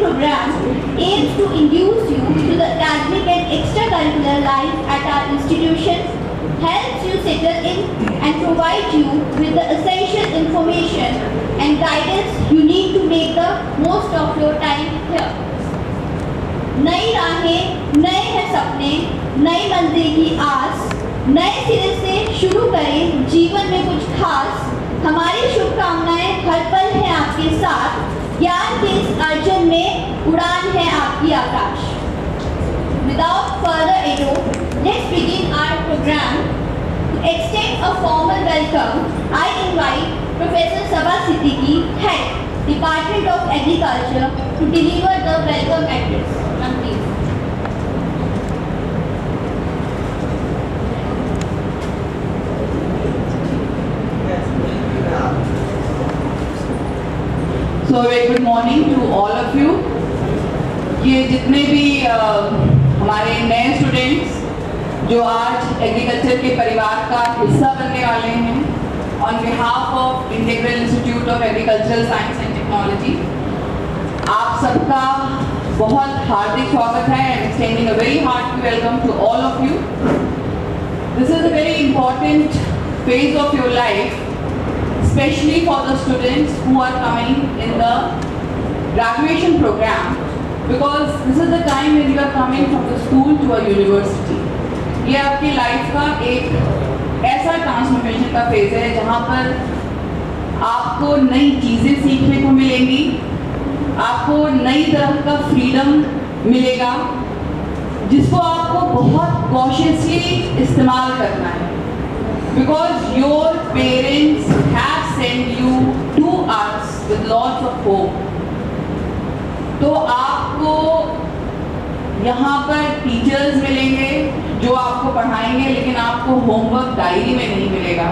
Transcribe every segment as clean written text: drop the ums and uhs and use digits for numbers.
program aims to induce you to the academic and extracurricular life at our institution, helps you settle in and provide you with the essential information and guidance you need to make the most of your time here. नई राहें, नए हैं सपने, नई मंजिल की आस, नए सिरे से शुरू करें जीवन में कुछ खास। हमारी शुभकामनाएं हर पल है आपके साथ, ज्ञान के इस अर्जन में उड़ान है आपकी आकाश। Without further ado, let's begin our program. To extend a formal welcome, I invite Professor Sabha Siddiqui, Head, Department of Agriculture, to deliver the welcome address. Ma'am, please. So very good morning to all of you. ये जितने भी हमारे नए students जो आज agriculture के परिवार का हिस्सा बनने वाले हैं, on behalf of Integral Institute of Agricultural Science and Technology, आप सबका बहुत हार्दिक स्वागत है and extending a very hearty welcome to all of you. This is a very important phase of your life, especially for the students who are coming in the graduation program, because this is the time when you are coming from the school to a university. ये आपकी life का एक ऐसा transformation का phase है जहाँ पर आपको नई चीज़ें सीखने को मिलेंगी, आपको नई तरह का फ्रीडम मिलेगा जिसको आपको बहुत कॉशियसली इस्तेमाल करना है. Because your parents have sent you to us with lots of hope. तो आपको यहाँ पर टीचर्स मिलेंगे जो आपको पढ़ाएंगे, लेकिन आपको होमवर्क डायरी में नहीं मिलेगा.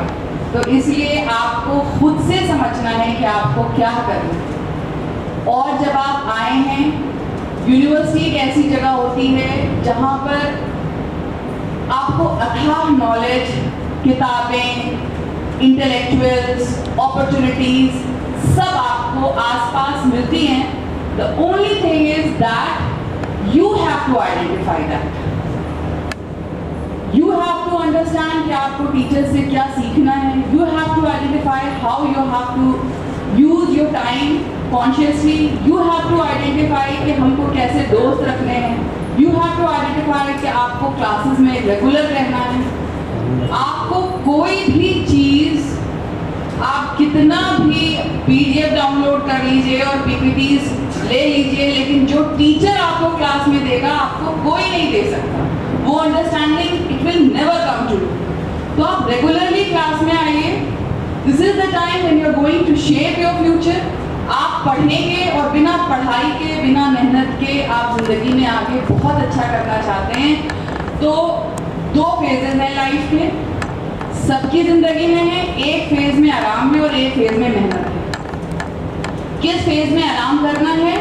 तो इसलिए आपको खुद से समझना है कि आपको क्या करना है. और जब आप आए हैं, यूनिवर्सिटी एक ऐसी जगह होती है जहाँ पर आपको अथाह नॉलेज, किताबें, इंटेलेक्चुअल्स, अपॉर्चुनिटीज सब आपको आसपास मिलती हैं. The only thing is that you have to identify that. You have to understand कि आपको टीचर से क्या सीखना है. You have to identify how you have to use your time consciously. You have to identify कि हमको कैसे दोस्त रखने हैं. यू हैव टू आइडेंटिफाई कि आपको क्लासेस में रेगुलर रहना है. आपको कोई भी चीज, आप कितना भी पीडीएफ डाउनलोड कर लीजिए और पीपीटीज ले लीजिए, लेकिन जो टीचर आपको क्लास में देगा आपको कोई नहीं दे सकता. वो understanding it will never come to you. तो आप रेगुलरली क्लास में आइए. This is the time when you are going to shape your future. आप पढ़ेंगे और बिना पढ़ाई के, बिना मेहनत के आप जिंदगी में आगे बहुत अच्छा करना चाहते हैं. तो दो फेजेस हैं लाइफ के, सबकी जिंदगी में है. एक फेज में आराम में और एक फेज में मेहनत है. किस फेज में आराम करना है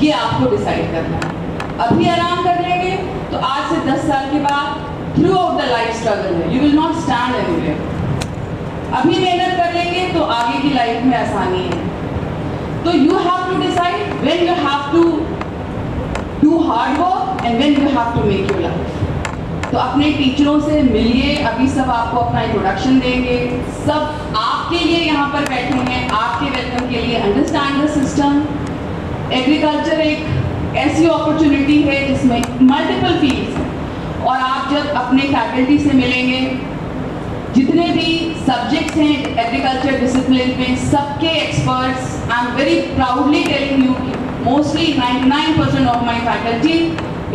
ये आपको डिसाइड करना है. अभी आराम कर लेंगे तो आज से 10 साल के बाद throughout the life struggle है. You will not stand anywhere. अभी मेहनत कर लेंगे तो आगे की लाइफ में आसानी है. तो you have to decide when you have to do hard work and when you have to make your life. तो अपने टीचरों से मिलिए. अभी सब आपको अपना इंट्रोडक्शन देंगे. सब आपके लिए यहाँ पर बैठे हैं, आपके वेलकम के लिए. Understand the system. एग्रीकल्चर एक ऐसी अपॉर्चुनिटी है जिसमें मल्टीपल फील्ड्स हैं, और आप जब अपने फैकल्टी से मिलेंगे, जितने भी सब्जेक्ट्स हैं एग्रीकल्चर डिसिप्लिन में, सबके experts. I am very proudly telling you mostly 99% of my faculty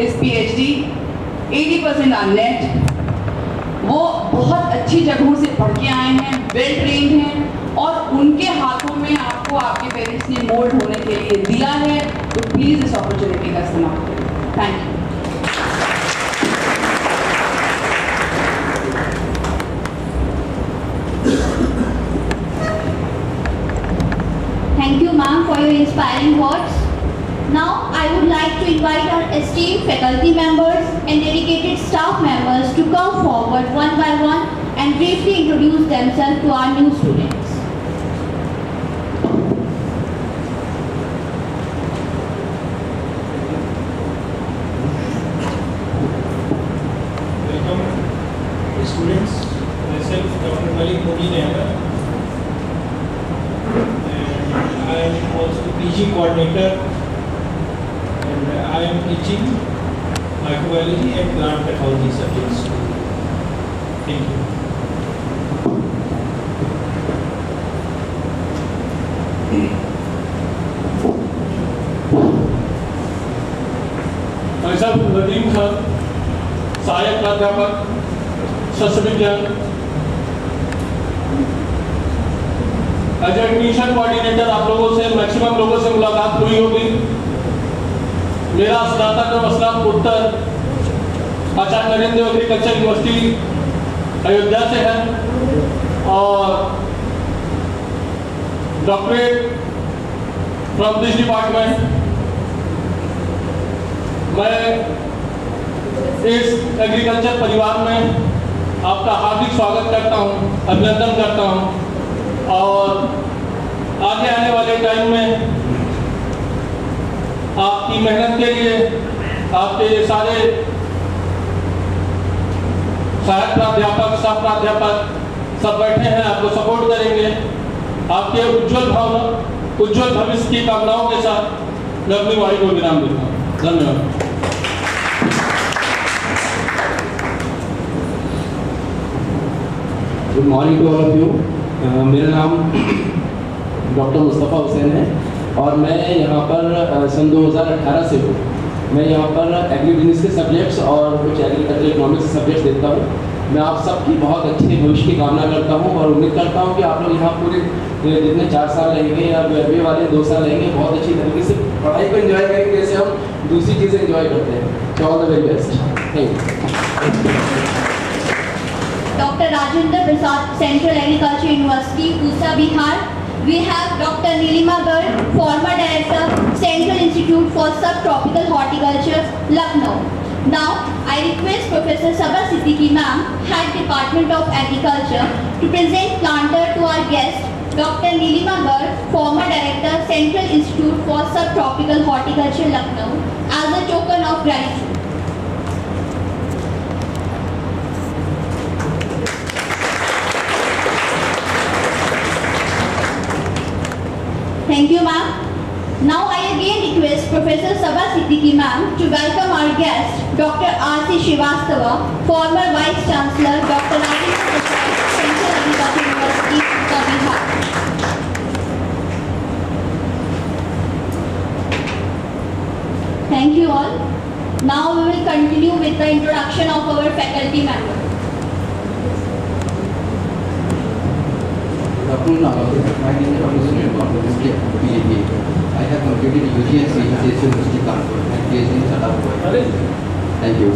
is PhD, 80% are NET. वो बहुत अच्छी जगहों से पढ़ के आए हैं, वेल ट्रेन्ड हैं, और उनके हाथों में आपको आपके पेरेंट्स ने मोल्ड होने के लिए दिया है. तो प्लीज़ इस अपॉर्चुनिटी का इस्तेमाल करें. Thank you. Thank you, ma'am, for your inspiring words. Now, I would like to invite our esteemed faculty members and dedicated staff members to come forward one by one and briefly introduce themselves to our new students. am also PG coordinator, and I am teaching microbiology and plant pathology subjects. Thank you. भाई साहब नदीम खान, सहायक प्राध्यापक शस्त्र विज्ञान। As admission coordinator आप लोगों से maximum लोगों से मुलाकात हुई होगी। मेरा स्नातक और स्नातकोत्तर आचार्य नरेंद्र देव एग्रीकल्चर यूनिवर्सिटी अयोध्या से है और डॉक्टरेट फ्रॉम दिस डिपार्टमेंट। मैं इस एग्रीकल्चर परिवार में आपका हार्दिक स्वागत करता हूं, अभिनंदन करता हूं और आगे आने वाले टाइम में आपकी मेहनत के लिए आपके सारे सहायक प्राध्यापक, सह प्राध्यापक सब बैठे हैं, आपको सपोर्ट करेंगे। आपके उज्जवल भविष्य की कामनाओं के साथ मैं अपनी वाणी को विराम देता हूँ। धन्यवाद। Good morning to all of you. मेरा नाम डॉक्टर मुस्तफ़ा हुसैन है और मैं यहाँ पर सन 2018 से हूँ। मैं यहाँ पर एग्री बिजनेस के सब्जेक्ट्स और कुछ एग्रीकल्चर इकोनॉमिक्स के सब्जेक्ट्स देता हूँ। मैं आप सबकी बहुत अच्छे भविष्य की कामना करता हूँ और उम्मीद करता हूँ कि आप लोग यहाँ पूरे जितने 4 साल रहेंगे या BA वाले 2 साल रहेंगे बहुत अच्छी तरीके से पढ़ाई को एंजॉय करेंगे जैसे हम दूसरी चीज़ें एंजॉय करते हैं। तो all the very best. Thank you. Dr. Rajendra Prasad, Central Agriculture University, Pusa, Bihar. We have Dr. Nilima Garg, former director, Central Institute for Subtropical Horticulture, Lucknow. Now, I request Professor Sabha Siddiqui ma'am, Head Department of Agriculture, to present planter to our guest, Dr. Nilima Garg, former director, Central Institute for Subtropical Horticulture, Lucknow, as a token of gratitude. Thank you, ma'am. Now I again request Professor Sabha Siddiqui ma'am to welcome our guest, Dr. R.C. Srivastava, former Vice Chancellor, Dr. Rajendra Prasad, Central Agriculture University, Bihar. Thank you all. Now we will continue with the introduction of our faculty members. My name is Dr. Sunil Kumar, PhD. I have completed UG and CHS University Kanpur and PhD in Sadapur. Thank you.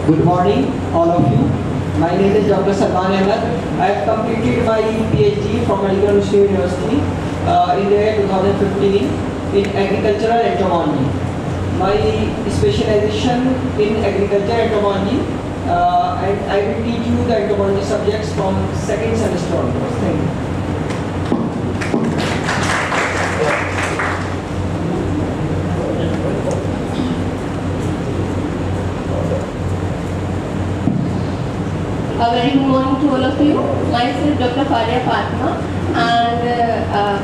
Good morning, all of you. My name is Dr. Salman Ahmed. I have completed my PhD from Aligarh Muslim University in the year 2015 in agricultural entomology. My specialization in agriculture entomology, and I will teach you the entomology subjects from second semester onwards. Thank you. A very good morning to all of you. Myself Dr. Faria Fatma, and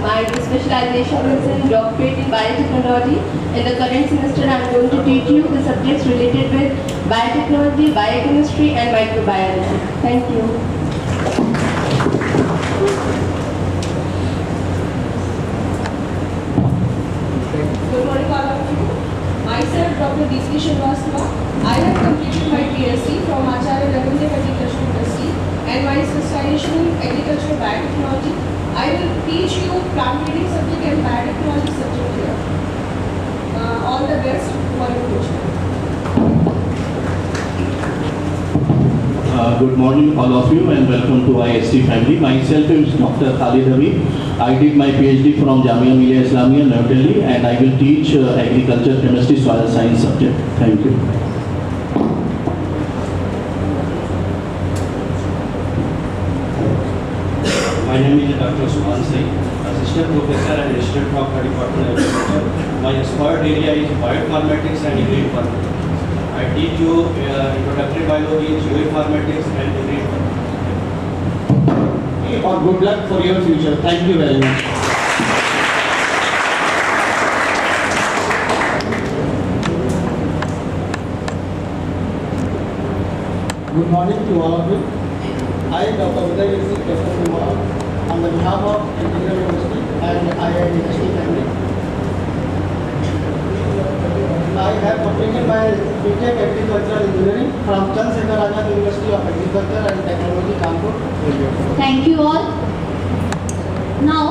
my specialization is in doctorate in biotechnology. In the current semester, I am going to teach you the subjects related with biotechnology, biochemistry, and microbiology. Thank you. Good morning, all of you. Myself, Dr. Deepti Srivastava. I have completed my PhD from Acharya Narayan Agriculture University and my specialization in agricultural biotechnology. I will teach you plant breeding subject and biotechnology subject here. All the best for your future. Good morning all of you and welcome to IST family. Myself is Dr. Khalid Ravi. I did my PhD from Jamia Millia Islamia, New Delhi, and I will teach agriculture, chemistry, soil science subject. Thank you. My name is Dr. Suman Singh, Assistant Professor and Resident Doctor, Department of Agriculture. My expert area is bioinformatics and agri-informatics. I teach you introductory biology, geoinformatics and agri-informatics. और good luck for your future. Thank you very much. Good morning to all of you. I, Dr. Uday Visik Kumar, on the behalf of Integral University and IIT family, I have completed my BTech Agricultural Engineering from Chandrasekhar Azad University of Agriculture and Technology, Kanpur. Thank you all. Now,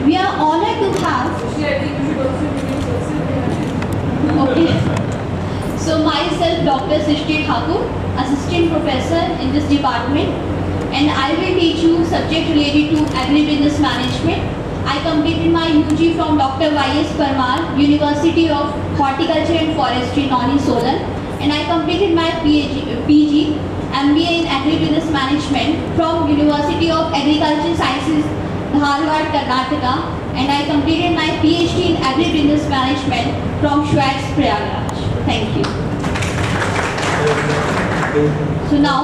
we are honored to have. Okay. So myself, Dr. Srishti Thakur, Assistant Professor in this department, and I will teach you subject related to agribusiness management. I completed my UG from Dr. Y.S. Parmar, University of Horticulture and Forestry, Nauni, Solan, and I completed my PG, MBA in Agribusiness Management from University of Agricultural Sciences, Dharwad, Karnataka, and I completed my PhD in Agribusiness Management from Schwartz, Prayagraj. Thank you. So now,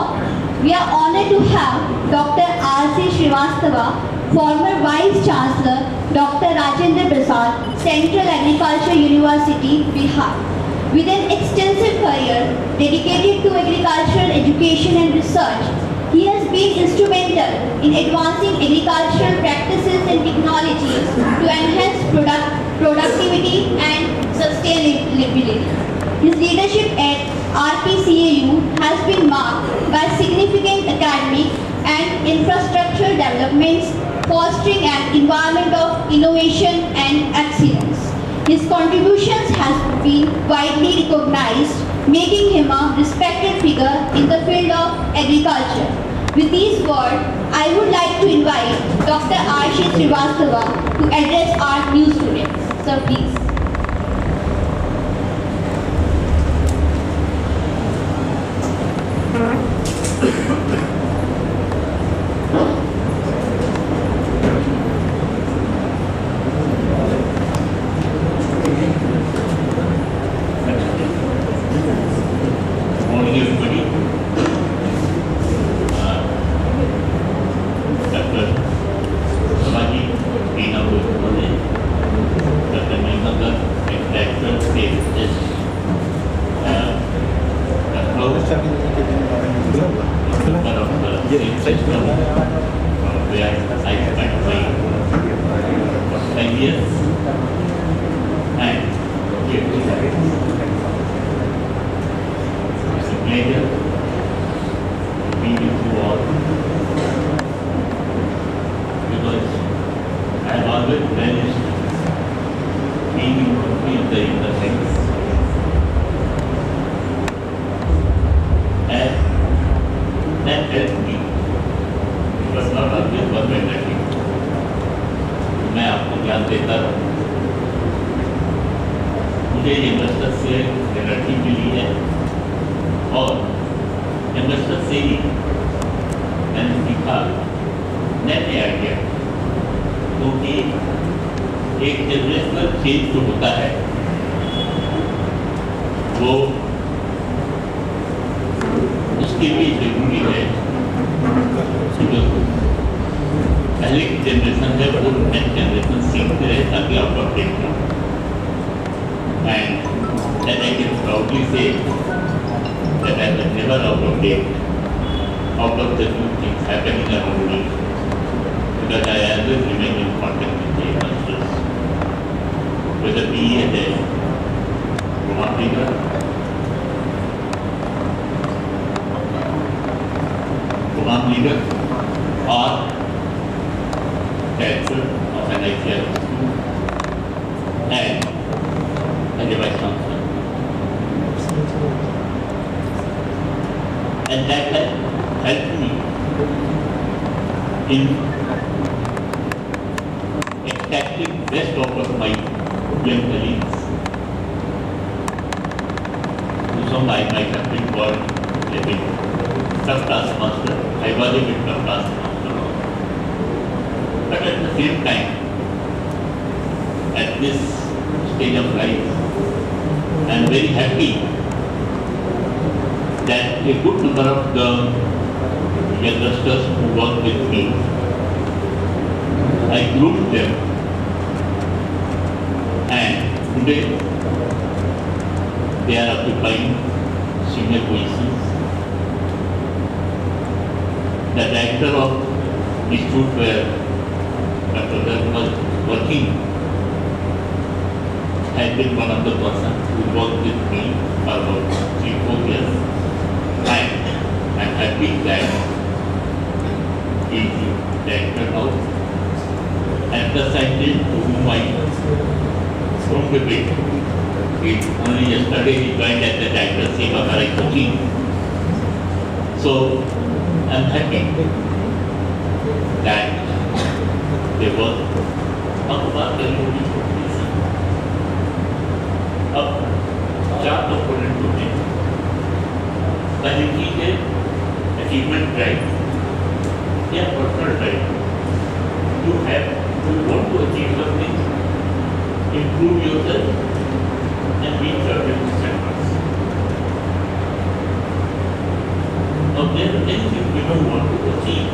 we are honored to have Dr. R.C. Srivastava, former Vice Chancellor, Dr. Rajendra Prasad, Central Agriculture University, Bihar. With an extensive career dedicated to agricultural education and research, he has been instrumental in advancing agricultural practices and technologies to enhance productivity and sustainability. His leadership at RPCAU has been marked by significant academic and infrastructural developments, fostering an environment of innovation and excellence. His contributions have been widely recognized, making him a respected figure in the field of agriculture. With these words, I would like to invite Dr. R.C. Srivastava to address our new students. Sir, please. मैं आपको ज्ञान देता रहूँ। मुझे investor से energy मिली है और investor से ही मैंने सीखा नए आइडिया, क्योंकि एक जनरेशनल चेंज जो होता है वो उसके लिए जरूरी है कि जो पहले की जनरेशन है वो नेक्स्ट जनरेशन सीखते रहे ताकि आउट ऑफ डेट ना। And that I can proudly say that I was never out of date, out of the new things happening around me, because I always remain in contact with the youngsters. Whether be it a Kumar leader, or director of an ICL school, and as a vice chancellor. And that has helped me in extracting best out of my young colleagues. To some I might have been called a bit tough taskmaster. I was a bit tough taskmaster. But at the same time, at this stage of life, I am very happy that a good number of the youngsters who work with me I grouped them, and today they are occupying senior positions. The director of the institute where my brother was working has been one of the persons who worked with me for about 3-4 years. And I'm happy that he is the director now. And the scientist to whom I from the bit, only yesterday he joined as the director Seva Karai coaching. So I'm happy that they were अखबार के लोग भी छोड़ते थे। अब 4 component होते हैं। पहली चीज है अचीवमेंट ड्राइव या personal drive. You want to achieve something, improve yourself and meet certain standards. Now there are many things we don't want to achieve.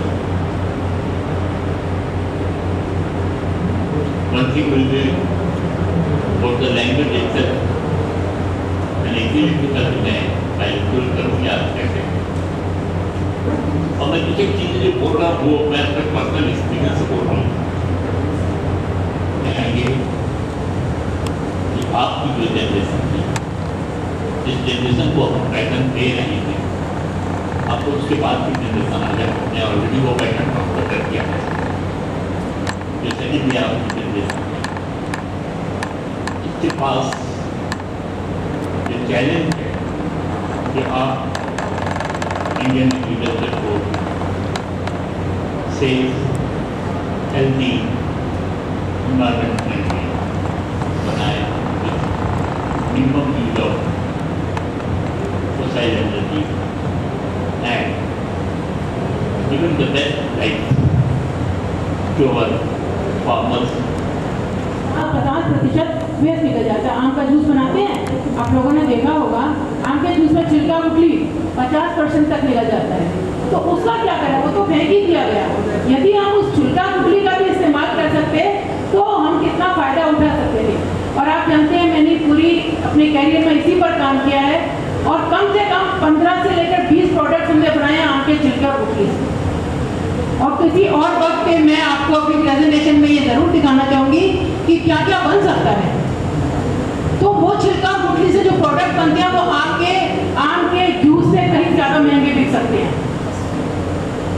One thing will be for the language itself. And easily because मैं bilingual करूँ या कैसे? और मैं कुछ एक चीज़ें जो बोल रहा हूँ वो मैं अपने पर्सनल एक्सपीरियंस से बोल रहा हूँ। ये कि आपकी जो जनरेशन है, जिस जनरेशन को हम पैटर्न दे रहे हैं, आपको उसके बाद की जनरेशन आ जाए, हमने ऑलरेडी वो पैटर्न ट्रांसफर कर दिया है। जैसे कि भी आपकी जनरेशन है, इसके पास जो चैलेंज है कि आप इंडियन एग्रीकल्चर को सेफ, हेल्दी environment friendly बनाया with minimum use of fossil energy and given the best life to our farmers. 50% waste निकल जाता है। आम का जूस बनाते हैं, आप लोगों ने देखा होगा, आम के जूस में छिलका गुठली 50% तक निकल जाता है। तो उसका क्या करें, वो तो फेंक ही दिया गया। यदि हम उस छिलका गुठली का भी इस्तेमाल कर सकते तो हम कितना फायदा उठा सकते थे। और आप जानते हैं मैंने पूरी अपने कैरियर में इसी पर काम किया है और कम से कम 15 से लेकर 20 प्रोडक्ट्स हमने बनाए हैं आम के छिलका गुठली से। और किसी और वक्त पे मैं आपको अपनी प्रेजेंटेशन में ये जरूर दिखाना चाहूंगी कि क्या क्या बन सकता है। तो वो छिलका गुठली से जो प्रोडक्ट बनते हैं वो आम के जूस से कहीं ज्यादा महंगे बिक सकते हैं।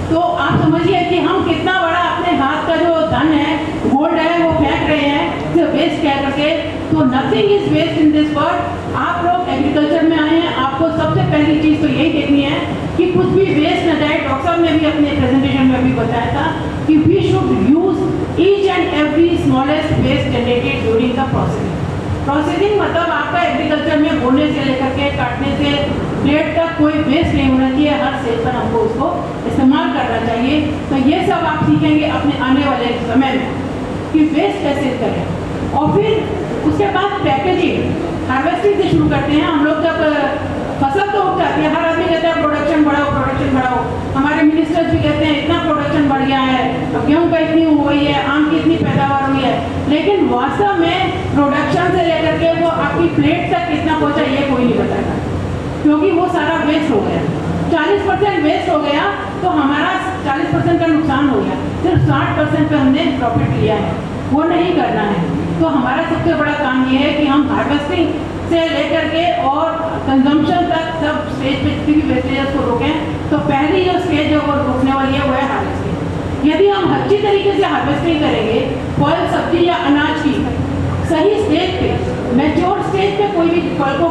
तो आप समझिए कि हम कितना बड़ा अपने हाथ का जो धन है, गोल्ड है, वो फेंक रहे हैं जो वेस्ट कह करके। तो nothing is waste in this world. आप लोग एग्रीकल्चर में आए हैं, आपको सबसे पहली चीज तो यही देखनी है कि कुछ भी वेस्ट न जाए। डॉक्टर साहब ने भी अपने प्रेजेंटेशन में भी बताया था कि we should use each and every smallest waste generated during the processing. मतलब आपका एग्रीकल्चर में बोने से लेकर के काटने से प्लेट तक कोई वेस्ट नहीं होना चाहिए। हर स्टेज पर हमको उसको इस्तेमाल करना चाहिए। तो ये सब आप सीखेंगे अपने आने वाले समय में कि वेस्ट कैसे करें। और फिर उसके बाद पैकेजिंग, हार्वेस्टिंग से शुरू करते हैं हम लोग। जब फसल तो उग जाती है, हर आदमी कहता है प्रोडक्शन बढ़ाओ, प्रोडक्शन बढ़ाओ। हमारे मिनिस्टर्स भी कहते हैं इतना प्रोडक्शन बढ़ गया है, गेहूँ का इतनी हो गई है, आम की इतनी पैदावार हुई है। लेकिन वास्तव में प्रोडक्शन से लेकर के वो आपकी प्लेट तक कितना पहुँचा ये कोई नहीं बताएगा, क्योंकि वो सारा वेस्ट हो गया। 40% वेस्ट हो गया तो हमारा 40% का नुकसान हो गया। सिर्फ 60% पे हमने प्रॉफिट लिया है, वो नहीं करना है। तो हमारा सबसे बड़ा काम ये है कि हम हार्वेस्टिंग से लेकर के और कंजम्पशन तक सब स्टेज पे जितनी भी वेस्टेजेस को रोकें। तो पहली जो स्टेज है वो रोकने वाली है वो है हार्वेस्टिंग। यदि हम अच्छी तरीके से हार्वेस्टिंग करेंगे फल, सब्जी या अनाज की सही स्टेज पे, मैच्योर स्टेज पे कोई भी फल को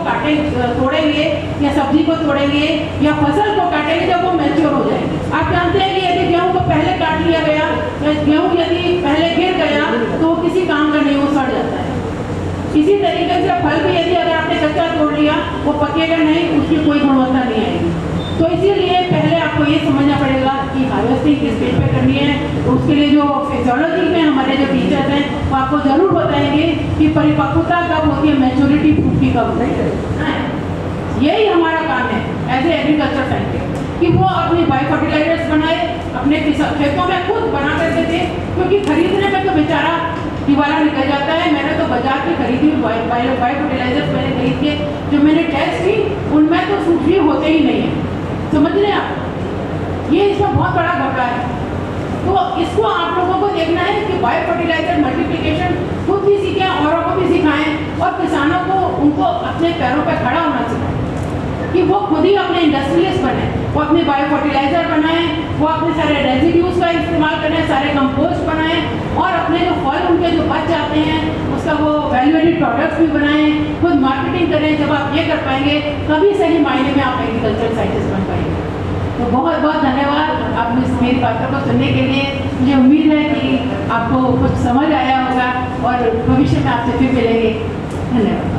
तोड़ेंगे या सब्जी को तोड़ेंगे या फसल को काटेंगे जब वो मैच्योर हो जाएंगे। आप जानते हैं कि यदि गेहूँ को पहले काट लिया गया या गेहूँ यदि पहले गिर गया तो वो किसी काम का नहीं, वो सड़ जाता है। इसी तरीके से फल भी यदि अगर आपने कच्चा तोड़ लिया वो पकेगा नहीं, उसकी कोई गुणवत्ता नहीं आएगी। तो इसीलिए पहले आपको ये समझना पड़ेगा कि हार्वेस्टिंग किस स्टेज पे करनी है। तो उसके लिए जो फिजियोलॉजी में हमारे जो टीचर्स हैं वो आपको जरूर बताएंगे कि परिपक्वता कब होती है, मैच्योरिटी फ्रूट की कब होती है। यही हमारा काम है एज ए एग्रीकल्चर साइंटिस्ट कि वो अपने बायो फर्टिलाइजर्स बनाए, अपने खेतों में खुद बना करके थे, क्योंकि खरीदने में तो बेचारा दिवाला निकल जाता है। मैंने तो बाजार की खरीदी बायो फर्टिलाइजर मैंने खरीद के जो मैंने टेस्ट की उनमें तो सूक्ष्म होते ही नहीं है, समझ रहे हैं आप। ये इसमें बहुत बड़ा घाटा है। तो इसको आप लोगों को देखना है कि बायो फर्टिलाइजर मल्टीप्लिकेशन खुद भी सीखें, औरों को भी सिखाएं और किसानों को उनको अपने पैरों पर खड़ा होना सिखाएं कि वो खुद ही अपने इंडस्ट्रियलिस्ट बने, वो अपने बायो फर्टिलाइजर बनाएं, वो अपने सारे रेजिड्यूज का इस्तेमाल करें, सारे कंपोस्ट बनाएं और अपने जो फल उनके जो बच जाते हैं उसका वो वैल्यू एडिड प्रोडक्ट्स भी बनाएं, खुद मार्केटिंग करें। जब आप ये कर पाएंगे तभी सही मायने में आप एग्रीकल्चर साइंटिस्ट बन पाएंगे। तो बहुत बहुत धन्यवाद आप मेरी बातों को सुनने के लिए। मुझे उम्मीद है कि आपको कुछ समझ आया होगा और भविष्य में आपसे फिर मिलेंगे। धन्यवाद।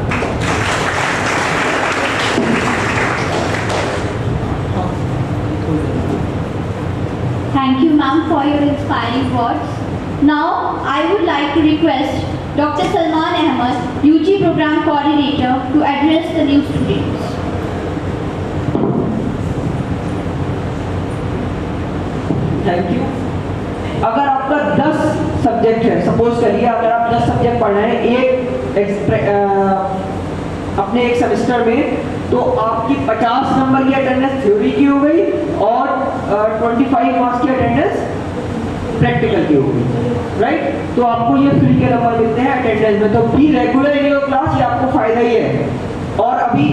Thank you, ma'am, for your inspiring words. Now, I would like to request Dr. Salman Ahmed, UG Program Coordinator, to address the new students. Thank you. अगर आपका 10 सब्जेक्ट है, सपोज करिए अगर आप 10 सब्जेक्ट पढ़ रहे हैं अपने एक सेमेस्टर में, तो आपकी 50 नंबर की अटेंडेंस थ्योरी की हो गई और 25 मार्क्स की अटेंडेंस प्रैक्टिकल की हो गई, राइट। तो आपको ये फ्री के नंबर मिलते हैं अटेंडेंस में। तो be regular in your class, ये आपको फायदा ही है। और अभी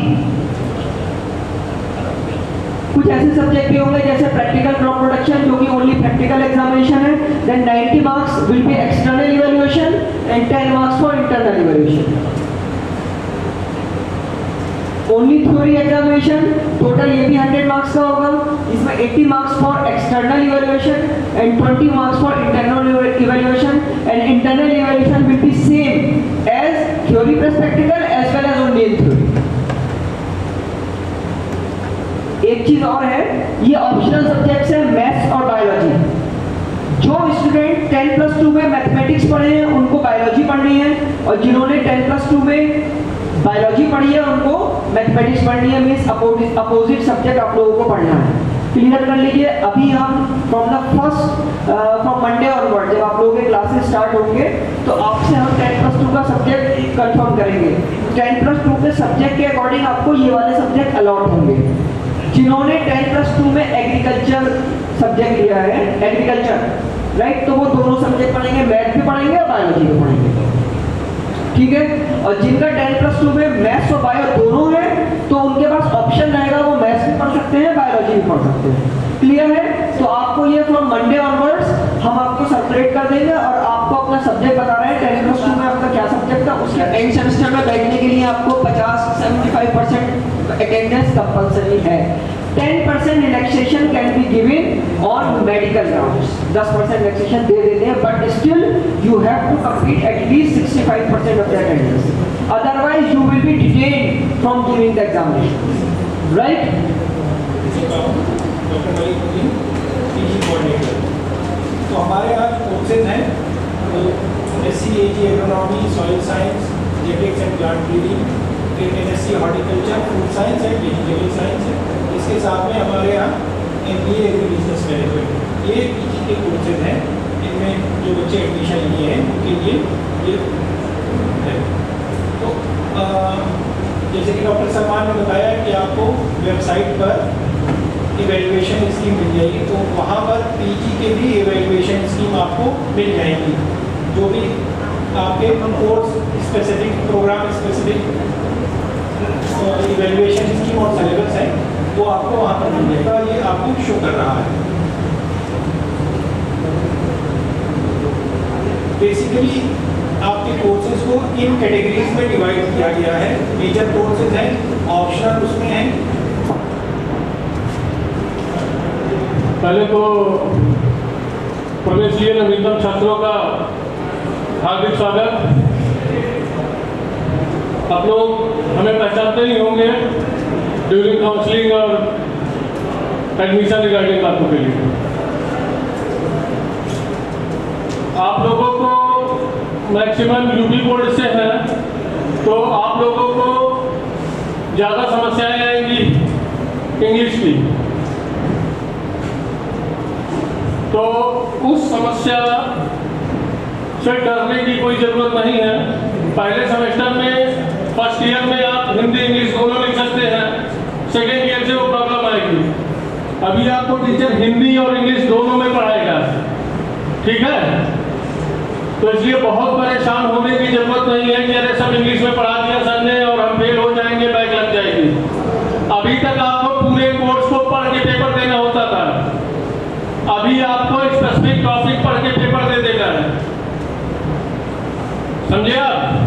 कुछ ऐसे सब्जेक्ट भी होंगे जैसे प्रैक्टिकल क्रॉप प्रोडक्शन, जो कि ओनली प्रैक्टिकल एग्जामिनेशन है। Then 90 marks will be external evaluation and 10 marks for internal evaluation. Only theory examination, total ये भी 100 मार्क्स का होगा। इसमें 80 marks for external evaluation and 20 marks for internal evaluation. And internal evaluation will be same as theory plus practical as well as only in theory. एक चीज और है, ये ऑप्शनल सब्जेक्ट्स है मैथ्स और बायोलॉजी। जो स्टूडेंट 10+2 में मैथमेटिक्स पढ़े हैं उनको बायोलॉजी पढ़नी है, और जिन्होंने 10+2 में बायोलॉजी पढ़ी है उनको मैथमेटिक्स पढ़नी है। मींस अपोजिट सब्जेक्ट आप लोगों को पढ़ना है। क्लियर कर लीजिए। अभी हम फ्रॉम मंडे ऑनवर्ड जब आप लोगों के क्लासेस स्टार्ट होंगे तो आपसे हम 10+2 का सब्जेक्ट कंफर्म करेंगे। 10+2 के सब्जेक्ट के अकॉर्डिंग आपको ये वाले सब्जेक्ट अलॉट होंगे। जिन्होंने 10+2 में एग्रीकल्चर सब्जेक्ट लिया है, एग्रीकल्चर, राइट, तो वो दोनों सब्जेक्ट पढ़ेंगे, मैथ भी पढ़ेंगे और बायोलॉजी भी पढ़ेंगे, ठीक है। और जिनका 10+2 में मैथ्स और बायो दोनों है तो उनके पास ऑप्शन रहेगा, वो मैथ्स भी पढ़ सकते हैं, बायोलॉजी भी पढ़ सकते हैं। क्लियर है। तो आपको ये फ्रॉम मंडे ऑनवर्ड्स हम आपको सर्कुलेट कर देंगे और आपको अपना सब्जेक्ट बता रहे हैं 10+2 में आपका क्या सब्जेक्ट था। उसके एंड सेमेस्टर में बैठने के लिए आपको 75% अटेंडेंस कंपल्सरी है। 10% relaxation can be given on medical grounds. 10% relaxation दे देते हैं, but still you have to complete at least 65% of the attendance, otherwise you will be detained from giving the examination, right. Doctor Malik PG coordinator. तो हमारे यहाँ courses हैं तो SC/AG agronomy, soil science, genetics and plant breeding, फिर NSC horticulture, food science and vegetable science है। इसके साथ में हमारे यहाँ MBA एग्री बिजनेस मैनेजमेंट, ये पीजी के कोर्सेज हैं। इनमें जो बच्चे एडमिशन लिए हैं उनके लिए ये है। तो जैसे कि डॉक्टर सलमान ने बताया कि आपको वेबसाइट पर इवैल्यूएशन स्कीम मिल जाएगी, तो वहाँ पर पीजी के भी इवैल्यूएशन स्कीम आपको मिल जाएंगी। जो भी आपके course specific, programme specific evaluation scheme और सिलेबस है वो आपको वहाँ पर मिल जाएगा। ये आपको शो कर रहा है। बेसिकली आपके कोर्सेज को इन कैटेगरीज में डिवाइड किया गया है। मेजर कोर्सेज हैं, ऑप्शनल उसमें हैं। पहले तो प्रवेश लिए नवीनतम छात्रों का हार्दिक स्वागत। आप लोग हमें पहचानते ही होंगे ड्यूरिंग काउंसलिंग और एडमिशन रिगार्डिंग बातों के लिए। आप लोगों को मैक्सिमम यूपी बोर्ड से है तो आप लोगों को ज़्यादा समस्याएं आएंगी इंग्लिश की। तो उस समस्या से डरने की कोई ज़रूरत नहीं है। पहले सेमेस्टर में फर्स्ट ईयर में आप हिंदी इंग्लिश दोनों लिख सकते हैं, सेकेंड ईयर से वो प्रॉब्लम आएगी। अभी आपको टीचर हिंदी और इंग्लिश दोनों में पढ़ाएगा, ठीक है? तो इसलिए बहुत परेशान होने की जरूरत नहीं है कि अरे सब इंग्लिश में पढ़ा दिया सर ने और हम फेल हो जाएंगे, बैक लग जाएगी। अभी तक आपको पूरे कोर्स को पढ़ के पेपर देना होता था, अभी आपको एक स्पेसिफिक टॉपिक पढ़ के पेपर दे देना है, समझे आप?